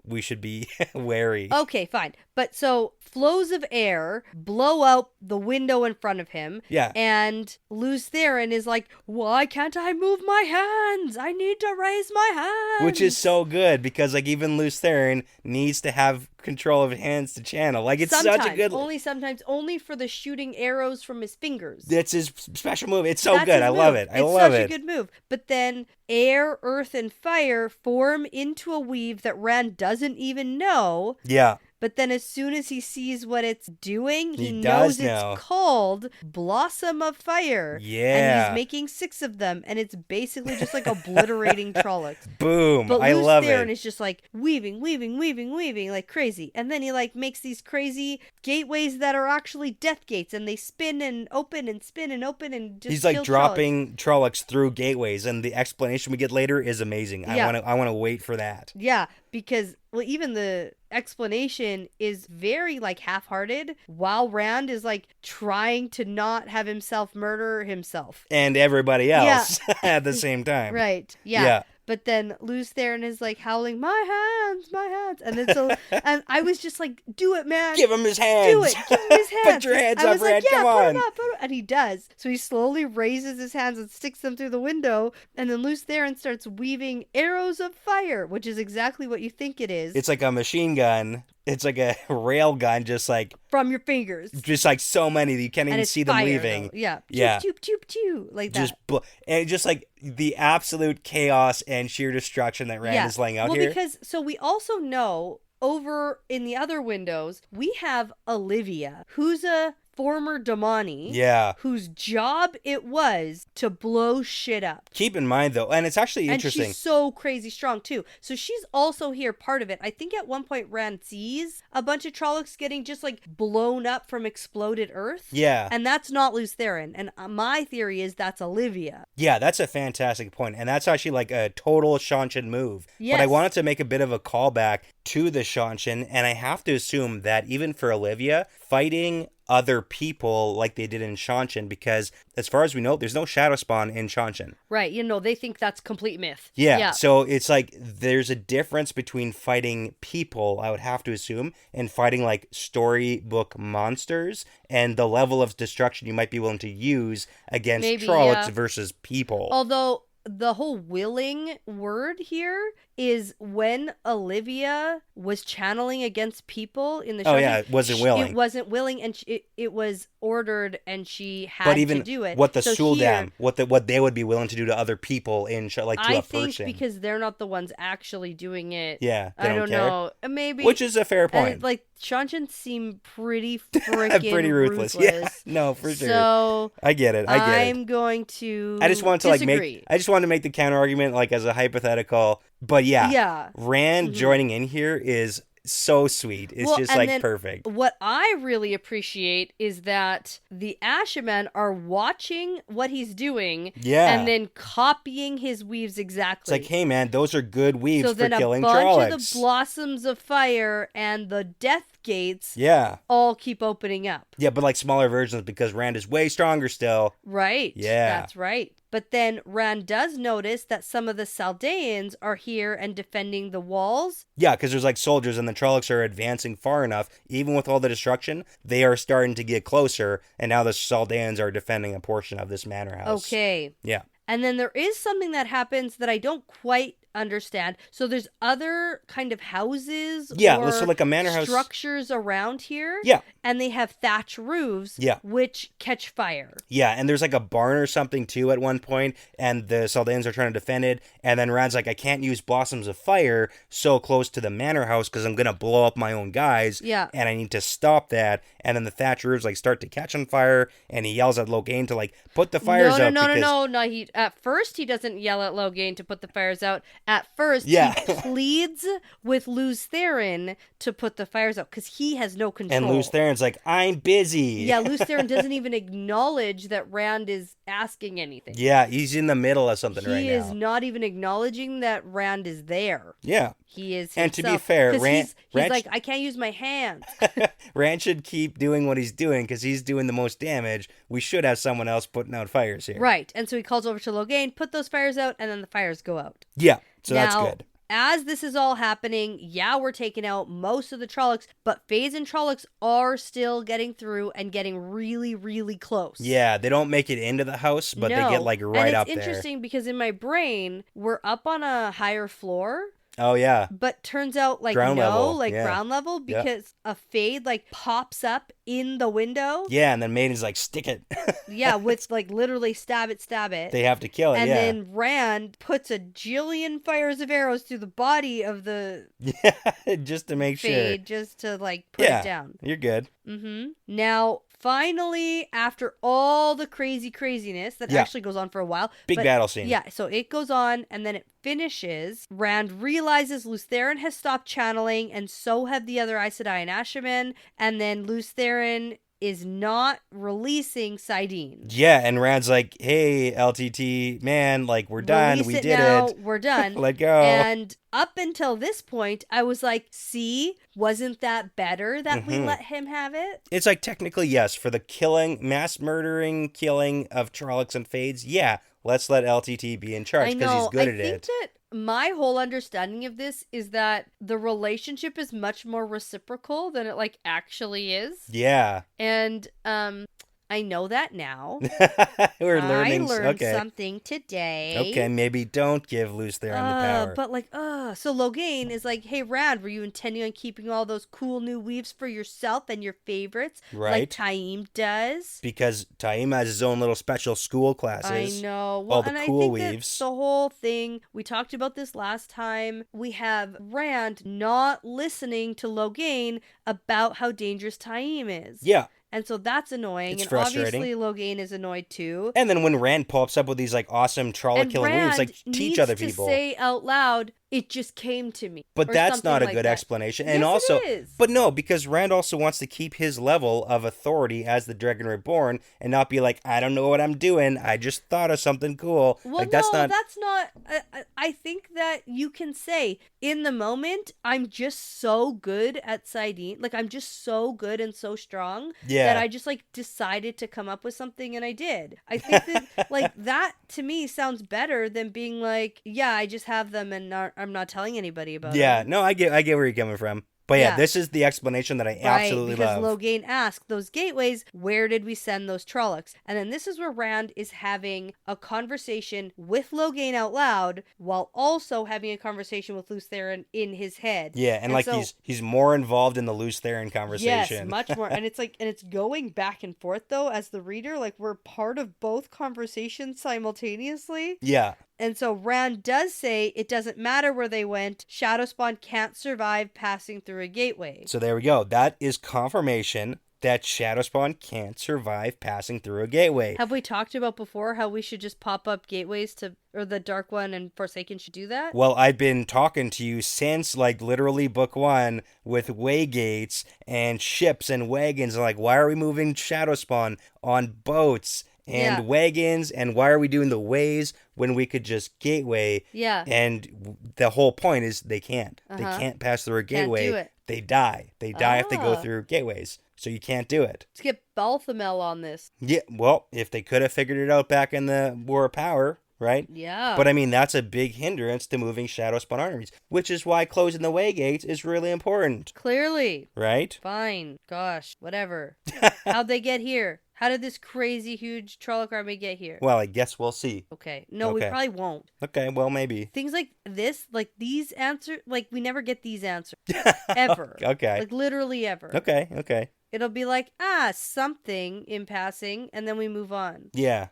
we should be wary. Okay, fine. But so flows of air blow out the window in front of him. Yeah. And Lews Therin is like, why can't I move my hands? I need to raise my hands. Which is so good because like even Lews Therin needs to have control of his hands to channel. Like it's such a good... Only for the shooting arrows from his fingers. That's his special move. It's so good. I love it. I love it. It's such a good move. But then air, earth, and fire form into a weave that Rand doesn't even know. Yeah. But then as soon as he sees what it's doing, he knows it's called Blossom of Fire. Yeah. And he's making 6 of them, and it's basically just like obliterating Trollocs. Boom. But I love it. And it's just like weaving like crazy. And then he like makes these crazy gateways that are actually death gates, and they spin and open and spin and open and just he's like dropping Trollocs through gateways, and the explanation we get later is amazing. Yeah. I want to wait for that. Yeah, because even the explanation is very like half-hearted while Rand is like trying to not have himself murder himself and everybody else at the same time. Right. Yeah. But then Lews Therin is like howling, my hands. And then and I was just like, do it, man. Give him his hands. Do it. Give him his hands. Put your hands up, Rand. Come on. Put him up. And he does. So he slowly raises his hands and sticks them through the window. And then Lews Therin starts weaving arrows of fire, which is exactly what you think it is. It's like a machine gun. It's like a rail gun, just like... from your fingers. Just like so many that you can't even see them leaving. Though. Yeah. Yeah. Choo, like that. And just like the absolute chaos and sheer destruction that Rand is laying out here. Well, because... So we also know... Over in the other windows, we have Olivia, who's a former Damani. Yeah. Whose job it was to blow shit up. Keep in mind, though, and it's actually interesting. And she's so crazy strong, too. So she's also here, part of it. I think at one point Rand sees a bunch of Trollocs getting just, like, blown up from exploded earth. Yeah. And that's not Lews Therin. And my theory is that's Olivia. Yeah, that's a fantastic point. And that's actually, like, a total Shanshan move. Yes. But I wanted to make a bit of a callback to the Shanshan, and I have to assume that even for Olivia, fighting other people like they did in Shanshan, because as far as we know, there's no shadow spawn in Shanshan. Right, they think that's complete myth. Yeah, so it's like there's a difference between fighting people, I would have to assume, and fighting like storybook monsters, and the level of destruction you might be willing to use against Trollocs versus people. Although the whole willing word here is when Olivia was channeling against people in the show. Oh, yeah, it wasn't willing. It wasn't willing, and it was ordered, and she had to do it. What the Suldam, what they would be willing to do to other people in like to a person. I think because they're not the ones actually doing it. Yeah, I don't know. Maybe. Which is a fair point. And Shanshan seem pretty freaking pretty ruthless. Yeah, no, for sure. So I get it. I'm going to. I just want to disagree. I just want to make the counter argument like as a hypothetical. But yeah. Rand joining in here is so sweet. It's just like perfect. What I really appreciate is that the Ashamen are watching what he's doing and then copying his weaves exactly. It's like, hey man, those are good weaves for killing Trollocs. So then a bunch of the blossoms of fire and the death gates all keep opening up. Yeah, but like smaller versions because Rand is way stronger still. Right. Yeah. That's right. But then Rand does notice that some of the Saldeans are here and defending the walls. Yeah, because there's like soldiers and the Trollocs are advancing far enough. Even with all the destruction, they are starting to get closer. And now the Saldeans are defending a portion of this manor house. Okay. Yeah. And then there is something that happens that I don't quite understand. So there's other kind of houses or so like a manor house structures around here. Yeah. And they have thatch roofs which catch fire. Yeah, and there's like a barn or something too at one point, and the Saldeans are trying to defend it, and then Rand's like, I can't use blossoms of fire so close to the manor house because I'm going to blow up my own guys. Yeah. And I need to stop that. And then the thatch roofs like start to catch on fire, and he yells at Logain to like put the fires out. No. At first he doesn't yell at Logain to put the fires out. At first, he pleads with Lews Therin to put the fires out because he has no control. And Lews Therin's like, I'm busy. Yeah, Lews Therin doesn't even acknowledge that Rand is asking anything. Yeah, he's in the middle of something right now. He is not even acknowledging that Rand is there. Yeah. He is himself. And to be fair, Rand... He's like, I can't use my hands. Rand should keep doing what he's doing because he's doing the most damage. We should have someone else putting out fires here. Right. And so he calls over to Logain, put those fires out, and then the fires go out. Yeah. So now, that's good. As this is all happening, we're taking out most of the Trollocs, but Faes and Trollocs are still getting through and getting really, really close. Yeah, they don't make it into the house, but they get like right up there. And it's interesting because in my brain, we're up on a higher floor. Oh, yeah. But turns out, like, ground level, because a Fade, like, pops up in the window. Yeah, and then Maiden's like, stick it. Yeah, with, like, literally stab it. They have to kill it, and then Rand puts a jillion fires of arrows through the body of the... Yeah, just to make Fade, sure. just to, like, put it down. You're good. Mm-hmm. Now... Finally, after all the craziness that actually goes on for a while. Big battle scene. Yeah, so it goes on and then it finishes. Rand realizes Lews Therin has stopped channeling and so have the other Aes Sedai and Ashamen. And then Lews Therin is not releasing saidin. Yeah, and Rand's like, hey, LTT, man, like, we're done. We did it. We're done. Let go. And up until this point, I was like, see, wasn't that better that we let him have it? It's like, technically, yes, for the mass murdering killing of Trollocs and Fades, yeah, let's let LTT be in charge because he's good at it. I think that my whole understanding of this is that the relationship is much more reciprocal than it like actually is. Yeah. And I know that now. We're learning. I learned something today. Okay, maybe don't give Lews Therin the power. But like, so Logain is like, hey, Rand, were you intending on keeping all those cool new weaves for yourself and your favorites? Right. Like Taim does? Because Taim has his own little special school classes. I know. Well, all the cool I think weaves. That the whole thing, we talked about this last time. We have Rand not listening to Logain about how dangerous Taim is. Yeah. And so that's annoying. It's and frustrating. Obviously Logain is annoyed too. And then when Rand pops up with these like awesome Trolloc killing weaves, like teach other people. To say out loud, it just came to me. But that's not a good explanation. And yes, also, it is. But no, because Rand also wants to keep his level of authority as the Dragon Reborn and not be like, I don't know what I'm doing. I just thought of something cool. Well, like, that's not. I think that you can say in the moment, I'm just so good at saidin. Like, I'm just so good and so strong that I just like decided to come up with something and I did. I think that like that to me sounds better than being like, yeah, I just have them and I'm not telling anybody about it. Yeah, no, I get where you're coming from. But yeah, this is the explanation that I absolutely love. Because Logain asked those gateways, where did we send those Trollocs? And then this is where Rand is having a conversation with Logain out loud while also having a conversation with Lews Therin in his head. Yeah, and like so, he's more involved in the Lews Therin conversation. Yes, much more. And it's going back and forth though as the reader, like we're part of both conversations simultaneously. Yeah. And so Rand does say it doesn't matter where they went. Shadowspawn can't survive passing through a gateway. So there we go. That is confirmation that shadow spawn can't survive passing through a gateway. Have we talked about before how we should just pop up gateways or the Dark One and Forsaken should do that? Well, I've been talking to you since, like, literally book 1 with waygates and ships and wagons. And, like, why are we moving shadow spawn on boats and wagons? And why are we doing the ways when we could just gateway? Yeah. And the whole point is they can't. They can't pass through a gateway. Can't do it. They die. They die if they go through gateways. So you can't do it. Let's get Balthamel on this. Yeah, well, if they could have figured it out back in the War of Power, right? Yeah. But I mean, that's a big hindrance to moving shadow spawn armies, which is why closing the waygates is really important. Clearly. Right? Fine. Gosh, whatever. How'd they get here? How did this crazy, huge Trolloc army get here? Well, I guess we'll see. Okay. No, we probably won't. Okay, well, maybe. Things like this, like these answers, like we never get these answers. Ever. Okay. Like literally ever. Okay. It'll be like, something in passing, and then we move on. Yeah.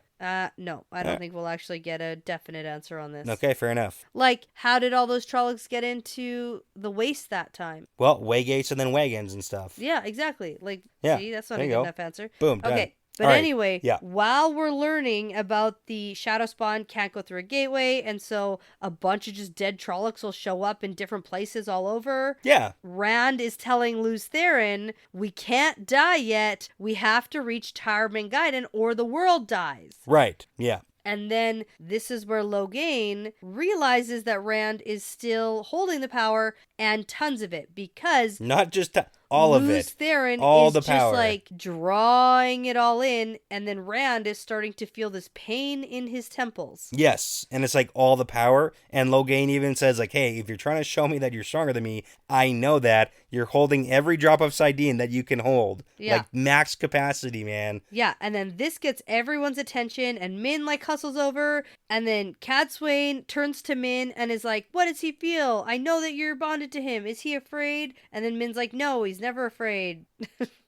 No, I don't think we'll actually get a definite answer on this. Okay, fair enough. Like, how did all those Trollocs get into the waste that time? Well, waygates and then wagons and stuff. Yeah, exactly. Like, see, that's not a good enough answer. Boom, done. Okay. But anyway, while we're learning about the shadow spawn can't go through a gateway, and so a bunch of just dead Trollocs will show up in different places all over. Yeah. Rand is telling Lews Therin, we can't die yet. We have to reach Tarman Gaiden or the world dies. Right. Yeah. And then this is where Logain realizes that Rand is still holding the power and tons of it because not just all of it. Lews Therin all is the power. Just like drawing it all in, and then Rand is starting to feel this pain in his temples. Yes, and it's like all the power, and Logain even says like, hey, if you're trying to show me that you're stronger than me, I know that. You're holding every drop of Sidene that you can hold. Yeah. Like max capacity, man. Yeah, and then this gets everyone's attention, and Min like hustles over, and then Cadsuane turns to Min and is like, what does he feel? I know that you're bonded to him. Is he afraid? And then Min's like, no, he's never afraid.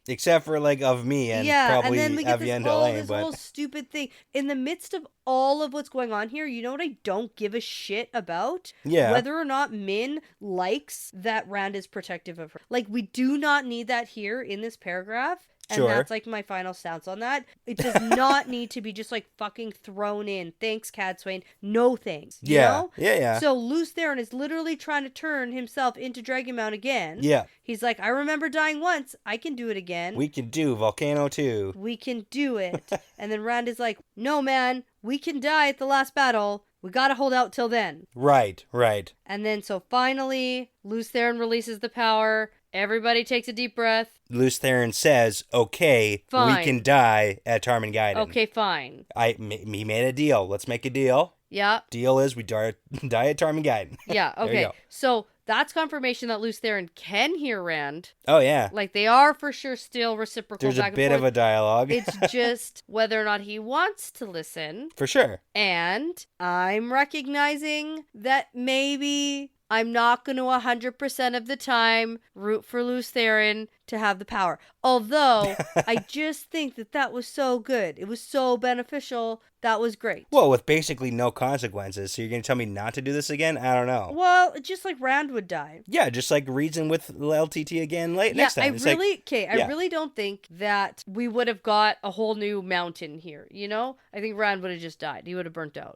Except for like of me and probably and then we get this but whole stupid thing. In the midst of all of what's going on here, you know what I don't give a shit about? Yeah. Whether or not Min likes that Rand is protective of her. Like, we do not need that here in this paragraph. And that's like my final stance on that. It does not need to be just like fucking thrown in. Thanks, Cadsuane. No thanks. You know? Yeah. So Lews Therin is literally trying to turn himself into Dragonmount again. Yeah. He's like, I remember dying once. I can do it again. We can do Volcano 2. We can do it. And then Rand is like, no, man. We can die at the last battle. We gotta hold out till then. Right. And then so finally, Lews Therin releases the power. Everybody takes a deep breath. Lews Therin says, okay, fine. We can die at Tarman Gaiden. Okay, fine. He made a deal. Let's make a deal. Yeah. Deal is we die at Tarman Gaiden. Yeah, okay. So that's confirmation that Lews Therin can hear Rand. Oh, yeah. Like, they are for sure still reciprocal. There's a bit of a dialogue. It's just whether or not he wants to listen. For sure. And I'm recognizing that maybe I'm not going to 100% of the time root for Lews Therin to have the power. Although, I just think that was so good. It was so beneficial. That was great. Well, with basically no consequences. So you're going to tell me not to do this again? I don't know. Well, just like Rand would die. Yeah, just like reason with LTT again next time. I really don't think that we would have got a whole new mountain here, you know? I think Rand would have just died. He would have burnt out.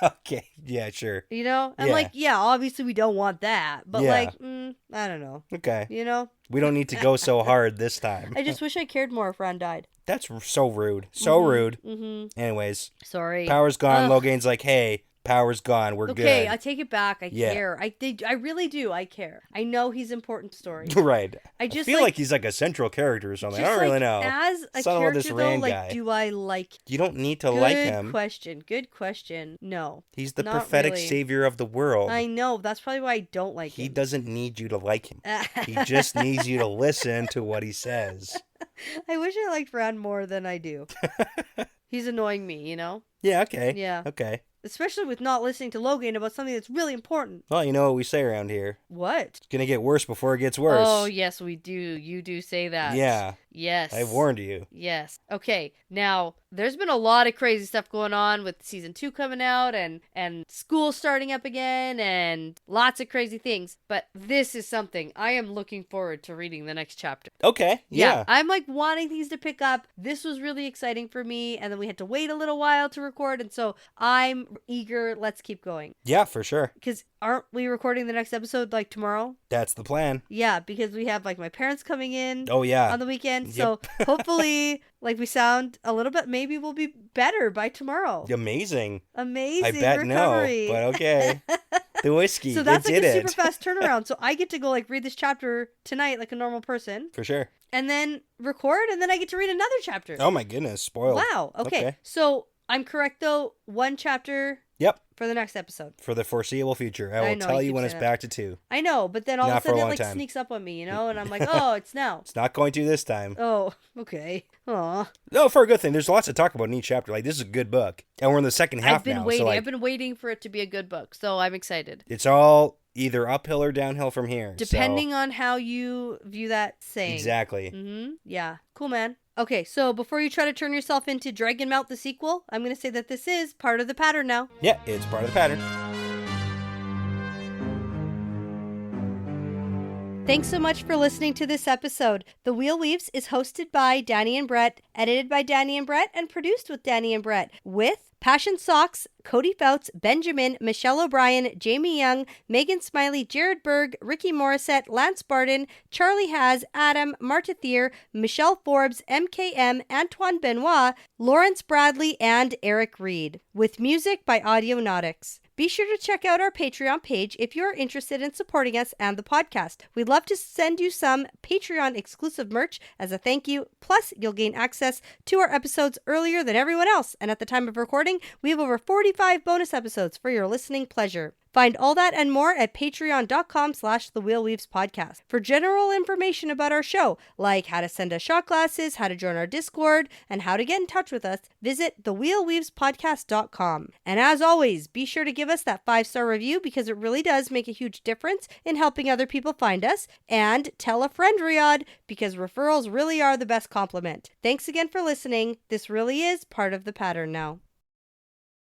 Okay, yeah, sure. You know? And obviously we don't want that. But I don't know. Okay. You know? We don't need to go so hard this time. I just wish I cared more if Rand died. That's so rude. So rude. Mm-hmm. Anyways. Sorry. Power's gone. Logain's like, hey, power's gone. We're good. Okay, I take it back. I care. I really do. I care. I know he's important story. Right. I feel like he's like a central character or something. I don't really know. As a character, though, like, do I like... You don't need to like him. Good question. No. He's the prophetic savior of the world. I know. That's probably why I don't like him. He doesn't need you to like him. He just needs you to listen to what he says. I wish I liked Rand more than I do. He's annoying me, you know? Yeah, okay. Yeah. Okay. Especially with not listening to Logain about something that's really important. Well, you know what we say around here. What? It's gonna get worse before it gets worse. Oh, yes, we do. You do say that. Yeah. Yes. I warned you. Yes. Okay. Now, there's been a lot of crazy stuff going on with season 2 coming out and school starting up again and lots of crazy things. But this is something I am looking forward to reading the next chapter. Okay. Yeah. I'm like wanting these to pick up. This was really exciting for me. And then we had to wait a little while to record. And so I'm eager. Let's keep going. Yeah, for sure. Because aren't we recording the next episode like tomorrow? That's the plan. Yeah, because we have like my parents coming in. Oh, yeah. On the weekend. So hopefully like we sound a little bit, maybe we'll be better by tomorrow. Amazing. I bet recovery. No, but okay. The whiskey. So that's like a super fast turnaround. So I get to go like read this chapter tonight like a normal person. For sure. And then record, and then I get to read another chapter. Oh my goodness, spoiled. Wow. Okay. So I'm correct though. 1 chapter. Yep. For the next episode. For the foreseeable future. I will tell you when it's back to 2. I know, but then all of a sudden it like sneaks up on me, you know? And I'm like, oh, it's now. It's not going to this time. Oh, okay. Aw. No, for a good thing. There's lots to talk about in each chapter. Like, this is a good book. And we're in the second half now. I've been waiting for it to be a good book, so I'm excited. It's all either uphill or downhill from here. Depending on how you view that saying. Exactly. Mm-hmm. Yeah. Cool, man. Okay, so before you try to turn yourself into Dragonmount the sequel, I'm going to say that this is part of the pattern now. Yeah, it's part of the pattern. Thanks so much for listening to this episode. The Wheel Weaves is hosted by Dani and Brett, edited by Dani and Brett, and produced with Dani and Brett, with Passion Socks, Cody Fouts, Benjamin, Michelle O'Brien, Jamie Young, Megan Smiley, Jared Berg, Ricky Morissette, Lance Barden, Charlie Haz, Adam, Marta Thier, Michelle Forbes, MKM, Antoine Benoit, Lawrence Bradley, and Eric Reed, with music by Audionautics. Be sure to check out our Patreon page if you're interested in supporting us and the podcast. We'd love to send you some Patreon exclusive merch as a thank you. Plus, you'll gain access to our episodes earlier than everyone else. And at the time of recording, we have over 45 bonus episodes for your listening pleasure. Find all that and more at patreon.com/thewheelweavespodcast. For general information about our show, like how to send us shot glasses, how to join our Discord, and how to get in touch with us, visit thewheelweavespodcast.com. And as always, be sure to give us that 5-star review because it really does make a huge difference in helping other people find us. And tell a friend, Riyadh, because referrals really are the best compliment. Thanks again for listening. This really is part of the pattern now.